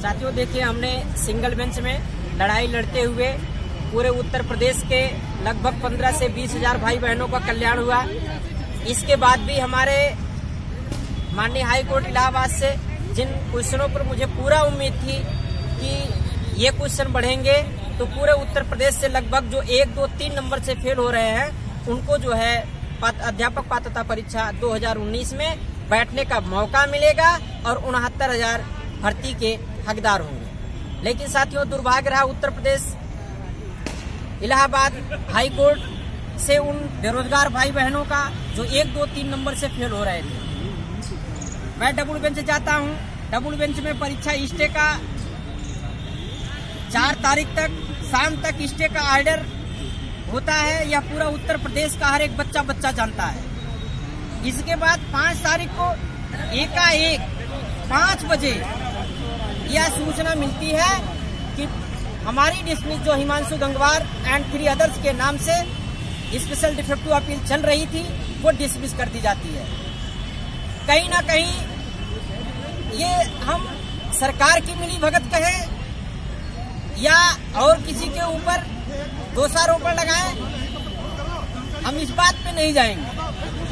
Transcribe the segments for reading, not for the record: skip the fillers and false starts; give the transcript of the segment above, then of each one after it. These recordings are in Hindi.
साथियों देखिए, हमने सिंगल बेंच में लड़ाई लड़ते हुए पूरे उत्तर प्रदेश के लगभग 15 से 20 हजार भाई बहनों का कल्याण हुआ। इसके बाद भी हमारे माननीय हाई कोर्ट इलाहाबाद से जिन क्वेश्चनों पर मुझे पूरा उम्मीद थी कि ये क्वेश्चन बढ़ेंगे तो पूरे उत्तर प्रदेश से लगभग जो 1, 2, 3 नंबर से फेल हो रहे हैं उनको जो है अध्यापक पात्रता परीक्षा 2019 में बैठने का मौका मिलेगा और 69,000 भर्ती के हकदार होंगे। लेकिन साथियों, दुर्भाग्य रहा उत्तर प्रदेश इलाहाबाद हाई कोर्ट से उन बेरोजगार भाई बहनों का जो 1, 2, 3 नंबर से फेल हो रहे थे। मैं डबल बेंच जाता हूं। डबल बेंच में परीक्षा स्टे का 4 तारीख तक शाम तक स्टे का ऑर्डर होता है। यह पूरा उत्तर प्रदेश का हर एक बच्चा जानता है। इसके बाद 5 तारीख को एकाएक 5 बजे यह सूचना मिलती है कि हमारी डिस्मिस जो हिमांशु गंगवार एंड 3 अदर्स के नाम से स्पेशल डिफेक्टिव अपील चल रही थी वो डिसमिस कर दी जाती है। कहीं ना कहीं ये हम सरकार की मिलीभगत कहें या और किसी के ऊपर दोषारोपण लगाएं, हम इस बात पे नहीं जाएंगे।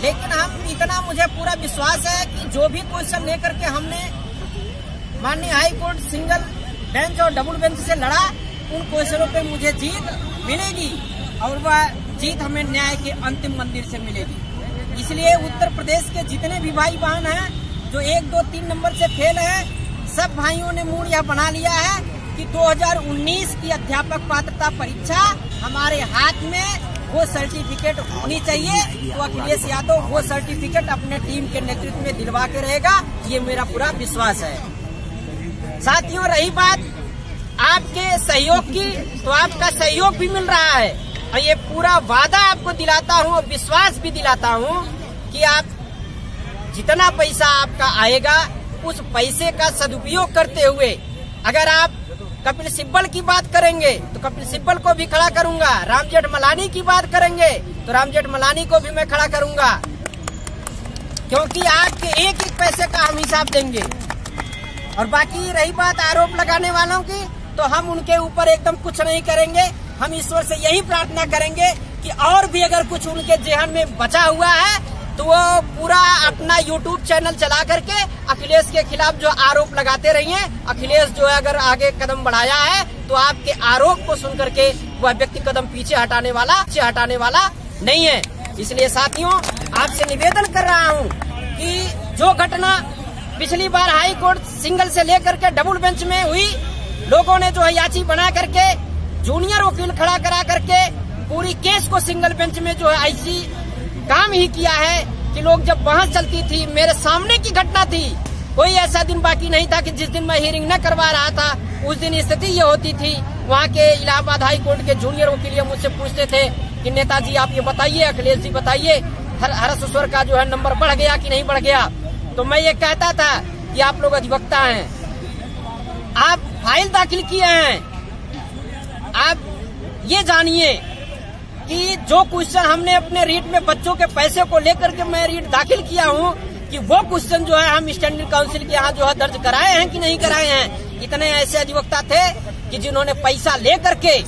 लेकिन हम इतना मुझे पूरा विश्वास है कि जो भी क्वेश्चन लेकर के हमने माननीय हाई कोर्ट सिंगल बेंच और डबल बेंच से लड़ा, उन क्वेश्चनों पे मुझे जीत मिलेगी और वह जीत हमें न्याय के अंतिम मंदिर से मिलेगी। इसलिए उत्तर प्रदेश के जितने भी भाई बहन हैं जो 1, 2, 3 नंबर से फेल हैं, सब भाइयों ने मूड यह बना लिया है कि 2019 की अध्यापक पात्रता परीक्षा हमारे हाथ में वो सर्टिफिकेट होनी चाहिए। तो अखिलेश यादव वो सर्टिफिकेट अपने टीम के नेतृत्व में दिलवा के रहेगा, ये मेरा पूरा विश्वास है। साथियों, रही बात आपके सहयोग की, तो आपका सहयोग भी मिल रहा है और ये पूरा वादा आपको दिलाता हूँ और विश्वास भी दिलाता हूँ कि आप जितना पैसा आपका आएगा उस पैसे का सदुपयोग करते हुए, अगर आप कपिल सिब्बल की बात करेंगे तो कपिल सिब्बल को भी खड़ा करूंगा, राम जेठमलानी की बात करेंगे तो राम जेठमलानी को भी मैं खड़ा करूंगा, क्योंकि आपके एक पैसे का हम हिसाब देंगे। और बाकी रही बात आरोप लगाने वालों की, तो हम उनके ऊपर एकदम कुछ नहीं करेंगे। हम ईश्वर से यही प्रार्थना करेंगे कि और भी अगर कुछ उनके जेहन में बचा हुआ है तो वो पूरा अपना YouTube चैनल चला करके अखिलेश के खिलाफ जो आरोप लगाते रहिए। अखिलेश जो है अगर आगे कदम बढ़ाया है तो आपके आरोप को सुन करके वह व्यक्ति कदम पीछे हटाने वाला नहीं है। इसलिए साथियों, आपसे निवेदन कर रहा हूँ कि जो घटना पिछली बार हाई कोर्ट सिंगल से लेकर के डबल बेंच में हुई, लोगों ने जो है याची बना करके जूनियर वकील खड़ा करा करके पूरी केस को सिंगल बेंच में जो है ऐसी काम ही किया है कि लोग जब बहस चलती थी, मेरे सामने की घटना थी, कोई ऐसा दिन बाकी नहीं था कि जिस दिन मैं हियरिंग न करवा रहा था उस दिन स्थिति ये होती थी। वहाँ के इलाहाबाद हाई कोर्ट के जूनियर वकील मुझसे पूछते थे कि नेताजी आप ये बताइए, अखिलेश जी बताइए, हरस ईश्वर का जो है नंबर बढ़ गया कि नहीं बढ़ गया। तो मैं ये कहता था कि आप लोग अधिवक्ता हैं, आप फाइल दाखिल किए हैं, आप ये जानिए कि जो क्वेश्चन हमने अपने रीट में बच्चों के पैसे को लेकर के मैं रीट दाखिल किया हूँ कि वो क्वेश्चन जो है हम स्टैंडिंग काउंसिल के यहाँ जो है दर्ज कराए हैं कि नहीं कराए हैं। इतने ऐसे अधिवक्ता थे कि जिन्होंने पैसा ले करके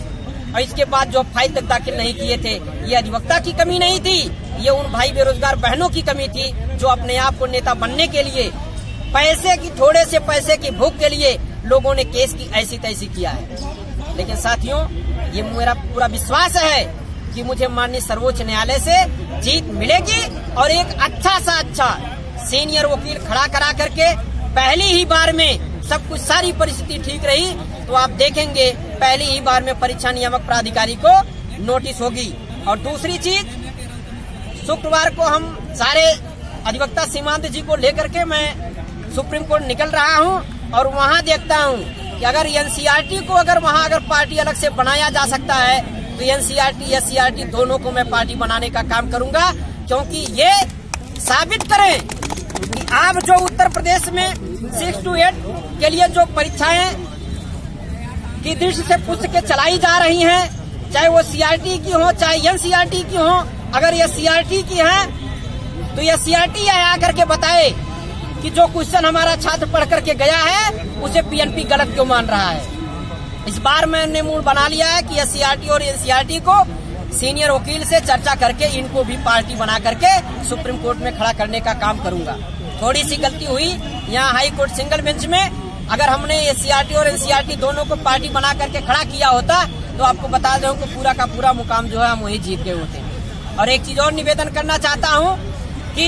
और इसके बाद जो फाइल तक दाखिल नहीं किए थे। ये अधिवक्ता की कमी नहीं थी, ये उन भाई बेरोजगार बहनों की कमी थी जो अपने आप को नेता बनने के लिए पैसे की, थोड़े से पैसे की भूख के लिए लोगों ने केस की ऐसी तैसी किया है। लेकिन साथियों, ये मेरा पूरा विश्वास है कि मुझे माननीय सर्वोच्च न्यायालय से जीत मिलेगी और एक अच्छा सा अच्छा सीनियर वकील खड़ा करा करके पहली ही बार में सब कुछ, सारी परिस्थिति ठीक रही तो आप देखेंगे पहली ही बार में परीक्षा नियामक प्राधिकारी को नोटिस होगी। और दूसरी चीज, शुक्रवार को हम सारे अधिवक्ता सीमांत जी को लेकर के मैं सुप्रीम कोर्ट निकल रहा हूं और वहां देखता हूं कि अगर एनसीईआरटी को वहां अगर पार्टी अलग से बनाया जा सकता है तो एनसीईआरटी एससीईआरटी दोनों को मैं पार्टी बनाने का काम करूंगा, क्योंकि ये साबित करें कि आप जो उत्तर प्रदेश में 6 to 8 के लिए जो परीक्षाएं की दृष्टि से पूछ के चलाई जा रही हैं, चाहे वो सीआरटी की हो चाहे एनसीईआरटी की हो, अगर ये सीआरटी की है तो ये सीआरटी आकर के बताए कि जो क्वेश्चन हमारा छात्र पढ़ करके गया है उसे पीएनपी गलत क्यों मान रहा है। इस बार मैंने मूड बना लिया है कि एससीईआरटी और एनसीईआरटी को सीनियर वकील से चर्चा करके इनको भी पार्टी बना करके सुप्रीम कोर्ट में खड़ा करने का काम करूंगा। थोड़ी सी गलती हुई यहाँ हाई कोर्ट सिंगल बेंच में, अगर हमने एससीईआरटी और एनसीईआरटी दोनों को पार्टी बना करके खड़ा किया होता तो आपको बता दूं कि पूरा का पूरा मुकाम जो है हम वही जीत गए होते। और एक चीज और निवेदन करना चाहता हूँ कि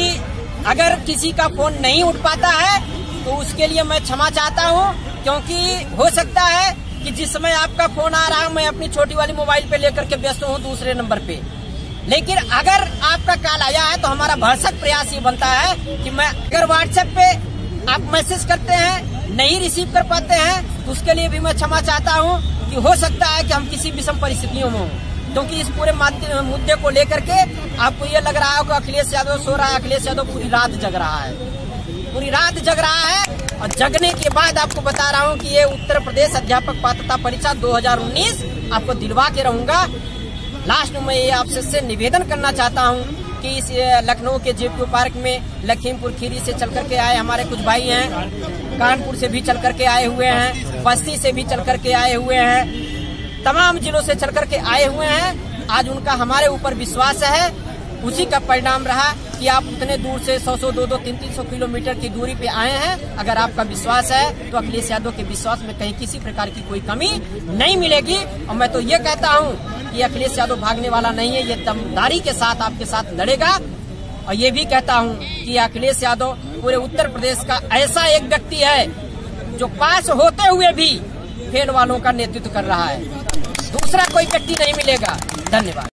अगर किसी का फोन नहीं उठ पाता है तो उसके लिए मैं क्षमा चाहता हूँ, क्योंकि हो सकता है कि जिस समय आपका फोन आ रहा है मैं अपनी छोटी वाली मोबाइल पे लेकर के व्यस्त हूँ दूसरे नंबर पे, लेकिन अगर आपका कॉल आया है तो हमारा भरसक प्रयास ये बनता है कि मैं अगर व्हाट्सएप पे आप मैसेज करते हैं नहीं रिसीव कर पाते हैं तो उसके लिए भी मैं क्षमा चाहता हूँ कि हो सकता है कि हम किसी विषम परिस्थितियों में हों, क्योंकि इस पूरे मुद्दे को लेकर के आपको ये लग रहा है कि अखिलेश यादव सो रहा है। अखिलेश यादव पूरी रात जग रहा है, पूरी रात जग रहा है। और जगने के बाद आपको बता रहा हूँ कि ये उत्तर प्रदेश अध्यापक पात्रता परीक्षा 2019 आपको दिलवा के रहूंगा। लास्ट में मैं ये आपसे निवेदन करना चाहता हूँ कि इस लखनऊ के जेपीओ पार्क में लखीमपुर खीरी से चल करके आए हमारे कुछ भाई हैं, कानपुर से भी चल करके आए हुए हैं, बस्ती से भी चल करके आए हुए हैं, तमाम जिलों से चल करके आए हुए हैं। आज उनका हमारे ऊपर विश्वास है, उसी का परिणाम रहा कि आप उतने दूर से 100-100, 200, 300 किलोमीटर की दूरी पे आए हैं। अगर आपका विश्वास है तो अखिलेश यादव के विश्वास में कहीं किसी प्रकार की कोई कमी नहीं मिलेगी। और मैं तो ये कहता हूँ कि अखिलेश यादव भागने वाला नहीं है, ये दमदारी के साथ आपके साथ लड़ेगा। और ये भी कहता हूँ कि अखिलेश यादव पूरे उत्तर प्रदेश का ऐसा एक व्यक्ति है जो पास होते हुए भी फेल वालों का नेतृत्व कर रहा है, दूसरा कोई व्यक्ति नहीं मिलेगा। धन्यवाद।